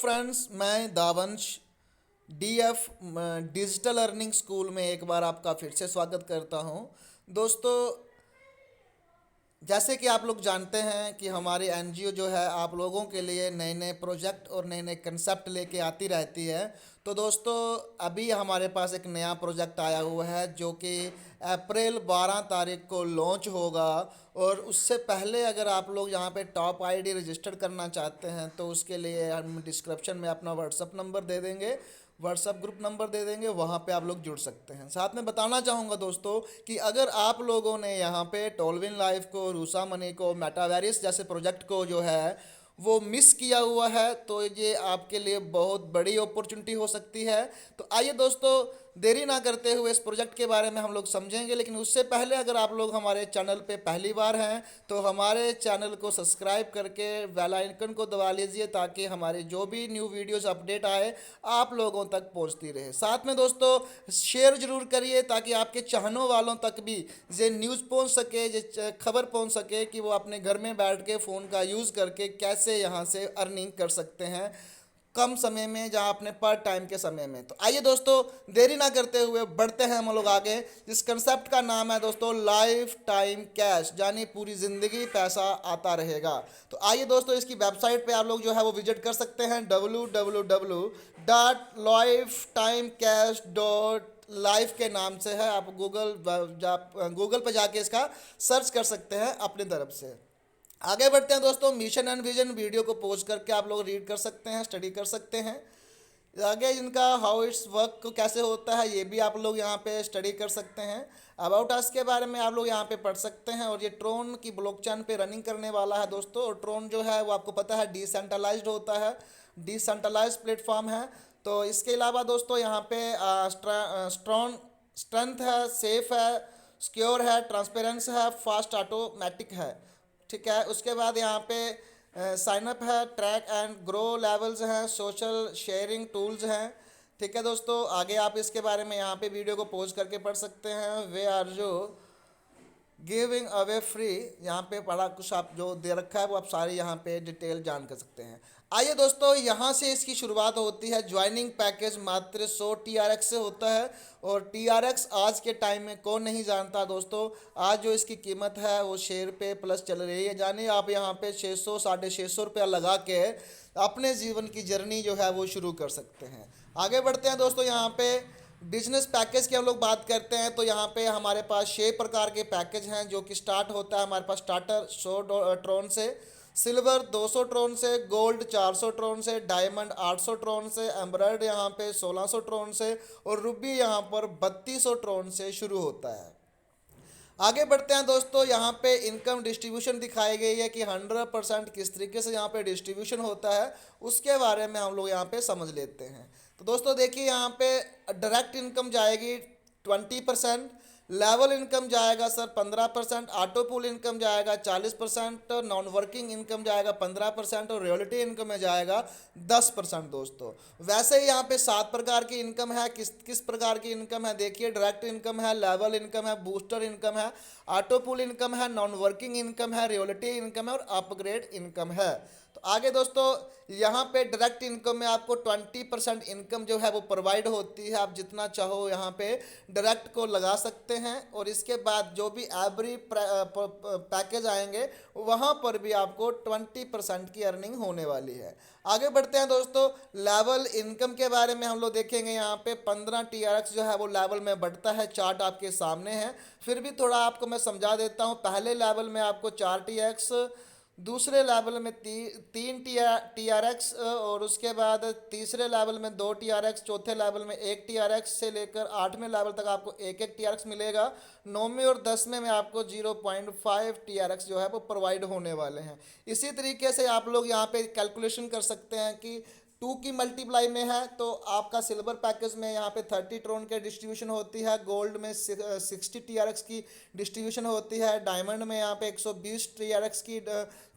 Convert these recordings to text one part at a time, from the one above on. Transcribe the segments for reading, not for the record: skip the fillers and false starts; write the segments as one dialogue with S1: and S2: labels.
S1: Friends, मैं दावंश DF digital earning school में एक बार आपका फिर से स्वागत करता हूं। दोस्तों, जैसे कि आप लोग जानते हैं कि हमारी एनजीओ जो है आप लोगों के लिए नए नए प्रोजेक्ट और नए नए कंसेप्ट लेके आती रहती है। तो दोस्तों, अभी हमारे पास एक नया प्रोजेक्ट आया हुआ है जो कि अप्रैल 12 तारीख को लॉन्च होगा। और उससे पहले अगर आप लोग यहाँ पे टॉप आईडी रजिस्टर करना चाहते हैं तो उसके लिए हम डिस्क्रिप्शन में अपना व्हाट्सअप नंबर दे देंगे, व्हाट्सअप ग्रुप नंबर दे देंगे, वहाँ पे आप लोग जुड़ सकते हैं। साथ में बताना चाहूँगा दोस्तों कि अगर आप लोगों ने यहाँ पे टोलविन लाइफ को, रूसा मनी को, मेटावेरिस जैसे प्रोजेक्ट को जो है वो मिस किया हुआ है तो ये आपके लिए बहुत बड़ी अपॉर्चुनिटी हो सकती है। तो आइए दोस्तों, देरी ना करते हुए इस प्रोजेक्ट के बारे में हम लोग समझेंगे। लेकिन उससे पहले अगर आप लोग हमारे चैनल पे पहली बार हैं तो हमारे चैनल को सब्सक्राइब करके बेल आइकन को दबा लीजिए ताकि हमारे जो भी न्यू वीडियोस अपडेट आए आप लोगों तक पहुंचती रहे। साथ में दोस्तों शेयर जरूर करिए ताकि आपके चाहने वालों तक भी ये न्यूज़ पहुंच सके, ये खबर पहुंच सके कि वो अपने घर में बैठ के फ़ोन का यूज़ करके कैसे यहाँ से अर्निंग कर सकते हैं कम समय में, जहाँ अपने पार्ट टाइम के समय में। तो आइए दोस्तों, देरी ना करते हुए बढ़ते हैं हम लोग आगे। जिस कंसेप्ट का नाम है दोस्तों लाइफ टाइम कैश, यानी पूरी ज़िंदगी पैसा आता रहेगा। तो आइए दोस्तों, इसकी वेबसाइट पे आप लोग जो है वो विजिट कर सकते हैं www.lifetimecashlife के नाम से है। आप गूगल पे जाके इसका सर्च कर सकते हैं अपनी तरफ से। आगे बढ़ते हैं दोस्तों, मिशन एंड विजन वीडियो को पोज करके आप लोग रीड कर सकते हैं, स्टडी कर सकते हैं। आगे इनका हाउ इट्स वर्क कैसे होता है ये भी आप लोग यहाँ पे स्टडी कर सकते हैं। अबाउट अस के बारे में आप लोग यहाँ पे पढ़ सकते हैं। और ये ट्रोन की ब्लॉकचेन पे रनिंग करने वाला है दोस्तों। और ट्रोन जो है वो आपको पता है डिसेंट्रलाइज्ड होता है, डिसेंट्रलाइज्ड प्लेटफॉर्म है। तो इसके अलावा दोस्तों यहाँ पे स्ट्रॉन्ग स्ट्रेंथ है, सेफ है, सिक्योर है, ट्रांसपेरेंस है, फास्ट ऑटोमेटिक है। ठीक है, उसके बाद यहाँ पे साइन अप है, ट्रैक एंड ग्रो लेवल्स हैं, सोशल शेयरिंग टूल्स हैं। ठीक है दोस्तों, आगे आप इसके बारे में यहाँ पे वीडियो को पॉज करके पढ़ सकते हैं। वे आर जो गिविंग अवे फ्री, यहाँ पे बड़ा कुछ आप जो दे रखा है वो आप सारी यहाँ पे डिटेल जान कर सकते हैं। आइए दोस्तों, यहाँ से इसकी शुरुआत होती है। ज्वाइनिंग पैकेज मात्र 100 TRX से होता है। और TRX आज के टाइम में कौन नहीं जानता दोस्तों। आज जो इसकी कीमत है वो शेयर पे प्लस चल रही है, यानी आप यहाँ पे 600 650 रुपया लगा के अपने जीवन की जर्नी जो है वो शुरू कर सकते हैं। आगे बढ़ते हैं दोस्तों, यहाँ पे बिजनेस पैकेज की हम लोग बात करते हैं तो यहाँ पे हमारे पास 6 प्रकार के पैकेज हैं जो कि स्टार्ट होता है हमारे पास स्टार्टर 100 ट्रोन से, सिल्वर 200 ट्रोन से, गोल्ड 400 ट्रोन से, डायमंड 800 ट्रोन से, एमराल्ड यहाँ पे 1600 ट्रोन से, और रूबी यहाँ पर 3200 ट्रोन से शुरू होता है। आगे बढ़ते हैं दोस्तों, यहाँ पे इनकम डिस्ट्रीब्यूशन दिखाई गई है कि 100% किस तरीके से यहाँ पे डिस्ट्रीब्यूशन होता है उसके बारे में हम लोग यहाँ पे समझ लेते हैं। तो दोस्तों देखिए, यहाँ पे डायरेक्ट इनकम जाएगी 20%, लेवल इनकम जाएगा सर 15%, ऑटो पूल इनकम जाएगा 40%, नॉन वर्किंग इनकम जाएगा 15% और रॉयल्टी इनकम में जाएगा 10% दोस्तों। वैसे ही यहाँ पे 7 प्रकार की इनकम है। किस किस प्रकार की इनकम है देखिए, डायरेक्ट इनकम है, लेवल इनकम है, बूस्टर इनकम है, ऑटो पूल इनकम है, नॉन वर्किंग इनकम है, रॉयल्टी इनकम है और अपग्रेड इनकम है। तो आगे दोस्तों, यहाँ पे डायरेक्ट इनकम में आपको 20% इनकम जो है वो प्रोवाइड होती है। आप जितना चाहो यहाँ पे डायरेक्ट को लगा सकते हैं। और इसके बाद जो भी एवरी पैकेज आएंगे वहाँ पर भी आपको 20% की अर्निंग होने वाली है। आगे बढ़ते हैं दोस्तों, लेवल इनकम के बारे में हम लोग देखेंगे। यहाँ पे 15 TRX जो है वो लेवल में बढ़ता है, चार्ट आपके सामने है। फिर भी थोड़ा आपको मैं समझा देता हूँ। पहले लेवल में आपको 4 TX, दूसरे लेवल में 3 TRX, और उसके बाद तीसरे लेवल में 2 TRX, चौथे लेवल में 1 TRX से लेकर 8वें लेवल तक आपको 1 TRX मिलेगा। 9वें और 10वें में आपको 0.5 TRX जो है वो प्रोवाइड होने वाले हैं। इसी तरीके से आप लोग यहाँ पे कैलकुलेशन कर सकते हैं कि 2 की मल्टीप्लाई में है तो आपका सिल्वर पैकेज में यहाँ पे 30 ट्रोन के डिस्ट्रीब्यूशन होती है, गोल्ड में 60 TRX की डिस्ट्रीब्यूशन होती है, डायमंड में यहाँ पे 120 TRX की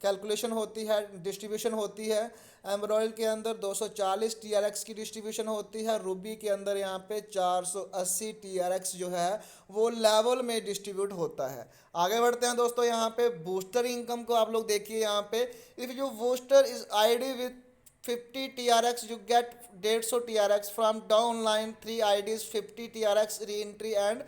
S1: कैलकुलेशन होती है, डिस्ट्रीब्यूशन होती है, एमराल्ड के अंदर 240 TRX की डिस्ट्रीब्यूशन होती है, रूबी के अंदर यहाँ पे 480 TRX जो है वो लेवल में डिस्ट्रीब्यूट होता है। आगे बढ़ते हैं दोस्तों, यहाँ पे बूस्टर इनकम को आप लोग देखिए। यहाँ पे if you booster is ID with 50 TRX, you get 150 TRX from downline 3 IDs, 50 TRX re-entry and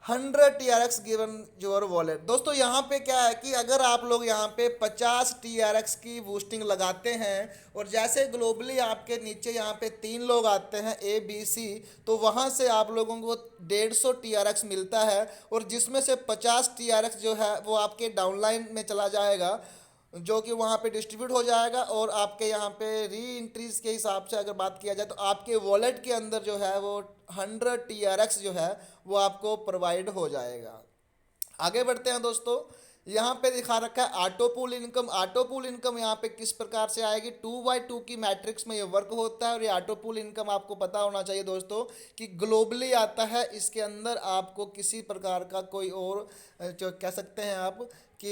S1: 100 TRX given your wallet. दोस्तों यहाँ पे क्या है कि अगर आप लोग यहाँ पे 50 TRX की बूस्टिंग लगाते हैं और जैसे ग्लोबली आपके नीचे यहाँ पे 3 लोग आते हैं ABC, तो वहाँ से आप लोगों को 150 TRX मिलता है और जिसमें से 50 TRX जो है वो आपके डाउनलाइन में चला जाएगा, जो कि वहाँ पे डिस्ट्रीब्यूट हो जाएगा। और आपके यहाँ पे री इंट्रीज के हिसाब से अगर बात किया जाए तो आपके वॉलेट के अंदर जो है वो 100 TRX जो है वो आपको प्रोवाइड हो जाएगा। आगे बढ़ते हैं दोस्तों, यहाँ पे दिखा रखा है auto pool income. Auto pool income यहाँ पे किस प्रकार से आएगी, 2x2 की मैट्रिक्स में ये वर्क होता है। और ये ऑटो पूल इनकम आपको पता होना चाहिए दोस्तों कि ग्लोबली आता है, इसके अंदर आपको किसी प्रकार का कोई और जो कह सकते हैं आप कि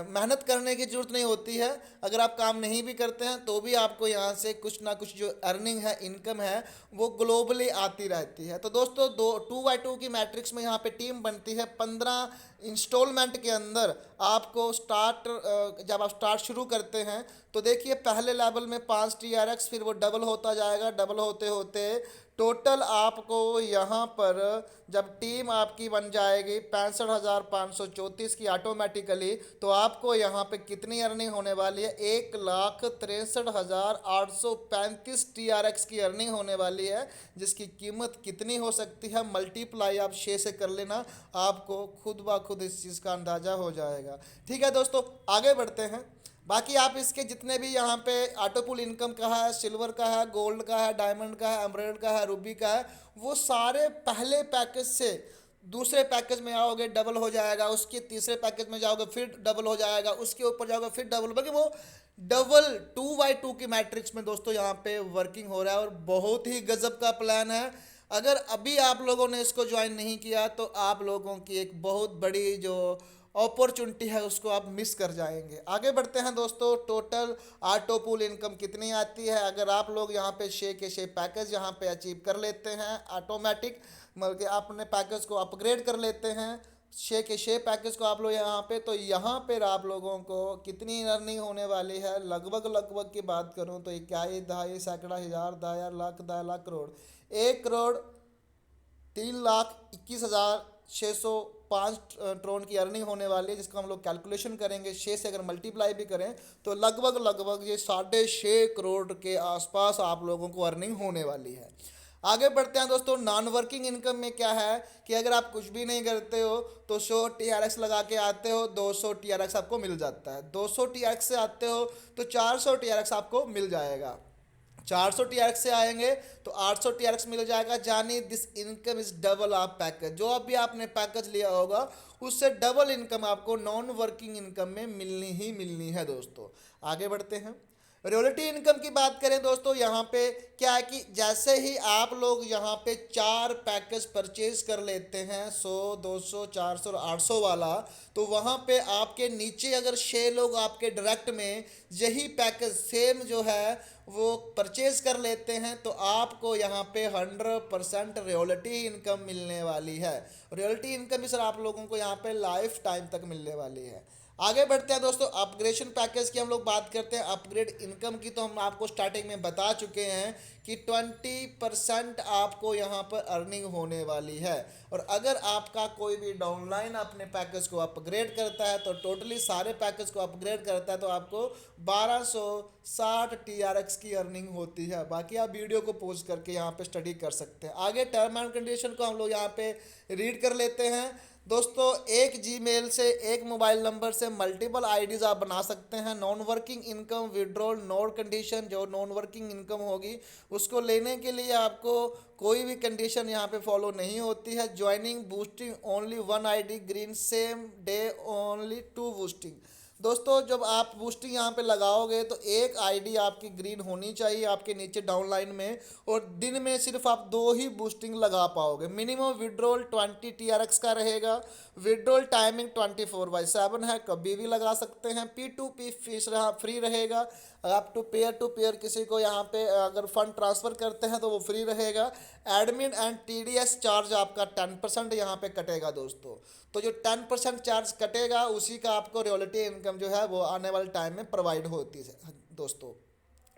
S1: मेहनत करने की ज़रूरत नहीं होती है। अगर आप काम नहीं भी करते हैं तो भी आपको यहाँ से कुछ ना कुछ जो अर्निंग है, इनकम है, वो ग्लोबली आती रहती है। तो दोस्तों 2x2 की मैट्रिक्स में यहाँ पे टीम बनती है। 15 इंस्टॉलमेंट के अंदर आपको जब आप स्टार्ट शुरू करते हैं तो देखिए पहले लेवल में 5 TRX, फिर वो डबल होता जाएगा। डबल होते होते टोटल आपको यहाँ पर जब टीम आपकी बन जाएगी 65,534 की ऑटोमेटिकली, तो आपको यहाँ पे कितनी अर्निंग होने वाली है, 1,63,835 TRX की अर्निंग होने वाली है। जिसकी कीमत कितनी हो सकती है, मल्टीप्लाई आप 6 से कर लेना, आपको खुद ब खुद इस चीज़ का अंदाज़ा हो जाएगा। ठीक है दोस्तों, आगे बढ़ते हैं। बाकी आप इसके जितने भी यहाँ पे ऑटो पुल इनकम का है, सिल्वर का है, गोल्ड का है, डायमंड का है, एमराल्ड का है, रूबी का है, वो सारे पहले पैकेज से दूसरे पैकेज में आओगे डबल हो जाएगा, उसके तीसरे पैकेज में जाओगे फिर डबल हो जाएगा, उसके ऊपर जाओगे फिर डबल, बल्कि वो डबल 2x2 की मैट्रिक्स में दोस्तों यहाँ पे वर्किंग हो रहा है। और बहुत ही गजब का प्लान है। अगर अभी आप लोगों ने इसको ज्वाइन नहीं किया तो आप लोगों की एक बहुत बड़ी जो अपॉर्चुनिटी है उसको आप मिस कर जाएंगे। आगे बढ़ते हैं दोस्तों, टोटल ऑटो पूल इनकम कितनी आती है। अगर आप लोग यहाँ पे 6 के 6 पैकेज यहाँ पे अचीव कर लेते हैं ऑटोमेटिक, मतलब कि अपने पैकेज को अपग्रेड कर लेते हैं 6 के 6 पैकेज को आप लोग यहाँ पे, तो यहाँ पर आप लोगों को कितनी अर्निंग होने वाली है, लगभग की बात करूँ तो इकाई, दहाई, सैकड़ा, हज़ार, 10,000, लाख, 10,00,000, करोड़, 1,03,21,605 ट्रोन की अर्निंग होने वाली है। जिसको हम लोग कैलकुलेशन करेंगे 6 से अगर मल्टीप्लाई भी करें तो लगभग ये 6.5 करोड़ के आसपास आप लोगों को अर्निंग होने वाली है। आगे बढ़ते हैं दोस्तों, नॉन वर्किंग इनकम में क्या है कि अगर आप कुछ भी नहीं करते हो तो 100 TRX लगा के आते हो, 200 TRX आपको मिल जाता है। 200 TRX से आते हो तो 400 TRX आपको मिल जाएगा। 400 TRX से आएंगे तो 800 TRX मिल जाएगा। यानी this income is double of package, जो अभी आपने पैकेज लिया होगा उससे डबल इनकम आपको नॉन वर्किंग इनकम में मिलनी ही मिलनी है दोस्तों। आगे बढ़ते हैं, रॉयल्टी इनकम की बात करें दोस्तों, यहाँ पे क्या है कि जैसे ही आप लोग यहाँ पे 4 पैकेज परचेज कर लेते हैं 100, 200, 400 और 800 वाला, तो वहाँ पे आपके नीचे अगर 6 लोग आपके डायरेक्ट में यही पैकेज सेम जो है वो परचेज कर लेते हैं तो आपको यहाँ पे 100% रॉयल्टी इनकम मिलने वाली है। रॉयल्टी इनकम भी सर आप लोगों को यहाँ पे लाइफ टाइम तक मिलने वाली है। आगे बढ़ते हैं दोस्तों, अपग्रेडेशन पैकेज की हम लोग बात करते हैं। अपग्रेड इनकम की तो हम आपको स्टार्टिंग में बता चुके हैं कि 20% आपको यहाँ पर अर्निंग होने वाली है। और अगर आपका कोई भी डाउनलाइन अपने पैकेज को अपग्रेड करता है तो टोटली सारे पैकेज को अपग्रेड करता है तो आपको 1260 TRX की अर्निंग होती है। बाकी आप वीडियो को पॉज करके यहाँ पे स्टडी कर सकते हैं। आगे टर्म एंड कंडीशन को हम लोग यहाँ पे रीड कर लेते हैं दोस्तों। एक जीमेल से एक मोबाइल नंबर से मल्टीपल आईडीज आप बना सकते हैं। Non working income withdrawal node condition, जो नॉन वर्किंग इनकम होगी उसको लेने के लिए आपको कोई भी कंडीशन यहाँ पे फॉलो नहीं होती है। Joining boosting only 1 ID green, same day only 2 boosting. दोस्तों जब आप बूस्टिंग यहाँ पे लगाओगे तो एक आईडी आपकी ग्रीन होनी चाहिए आपके नीचे डाउनलाइन में, और दिन में सिर्फ आप 2 ही बूस्टिंग लगा पाओगे। मिनिमम विड्रॉल 20 TRX का रहेगा। विड्रॉल टाइमिंग 24/7 है, कभी भी लगा सकते हैं। P2P फीस फ्री रहेगा। आप टू पेयर किसी को यहाँ पे अगर फंड ट्रांसफ़र करते हैं तो वो फ्री रहेगा। एडमिन एंड TDS चार्ज आपका 10% यहाँ पे कटेगा दोस्तों। तो जो 10% चार्ज कटेगा उसी का आपको रॉयल्टी इनकम जो है वो आने वाले टाइम में प्रोवाइड होती है दोस्तों।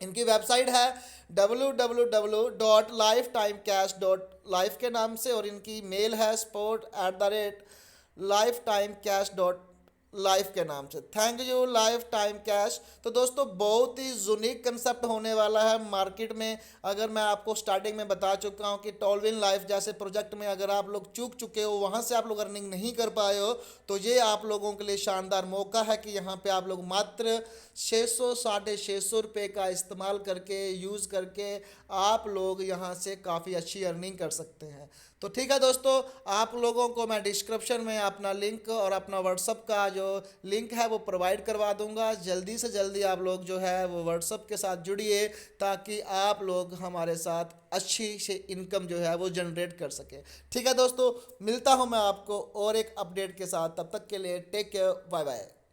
S1: इनकी वेबसाइट है www.lifetimecash.life के नाम से, और इनकी मेल है support@lifetimecash.life के नाम से। Thank you life time cash. तो दोस्तों बहुत ही यूनिक कंसेप्ट होने वाला है मार्केट में। अगर मैं आपको स्टार्टिंग में बता चुका हूं कि टॉलविन लाइफ जैसे प्रोजेक्ट में अगर आप लोग चूक चुके हो, वहां से आप लोग अर्निंग नहीं कर पाए हो, तो ये आप लोगों के लिए शानदार मौका है कि यहाँ पे आप लोग मात्र 600 650 रुपये का इस्तेमाल करके, यूज़ करके आप लोग यहाँ से काफ़ी अच्छी अर्निंग कर सकते हैं। तो ठीक है दोस्तों, आप लोगों को मैं डिस्क्रिप्शन में अपना लिंक और अपना व्हाट्सअप का जो लिंक है वो प्रोवाइड करवा दूंगा। जल्दी से जल्दी आप लोग जो है वो व्हाट्सअप के साथ जुड़िए, ताकि आप लोग हमारे साथ अच्छी से इनकम जो है वो जनरेट कर सके। ठीक है दोस्तों, मिलता हूँ मैं आपको और एक अपडेट के साथ। तब तक के लिए टेक केयर, बाय बाय।